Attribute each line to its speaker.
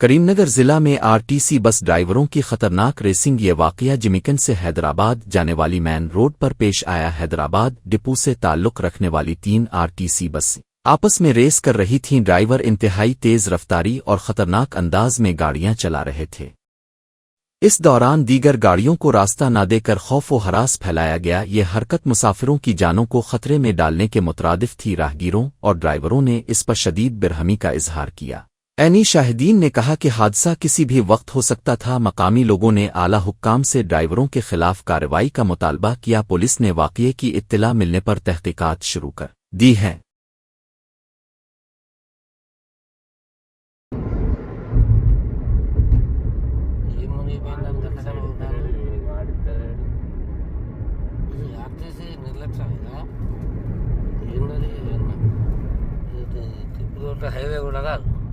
Speaker 1: करीमनगर जिला में RTC bus ड्राइवरों की खतरनाक रेसिंग। ये वाकया जिमिकन से हैदराबाद जाने वाली मैन रोड पर पेश आया। हैदराबाद डिपो से ताल्लुक रखने वाली 3 आरटीसी बस आपस में रेस कर रही थीं। ड्राइवर इंतहाई तेज रफ्तारी और खतरनाक अंदाज में गाड़ियां चला रहे थे। इस दौरान दीगर गाड़ियों को रास्ता न देकर खौफ व हरास फैलाया गया। ये हरकत मुसाफिरों की जानों को खतरे में डालने के मुतरादिफ थी। राहगीरों और ड्राइवरों ने इस पर शदीद बेरहमी का इजहार किया। ऐनी शाहिदीन ने कहा कि हादसा किसी भी वक्त हो सकता था। मकामी लोगों ने आला हुक्काम से ड्राइवरों के खिलाफ कार्रवाई का मुतालबा किया। पुलिस ने वाक़ये की इत्तला मिलने पर तहकीकात शुरू कर दी है।
Speaker 2: RTC నిర్లక్ష్యంగా ఏంటది హైవే కూడా కాదు.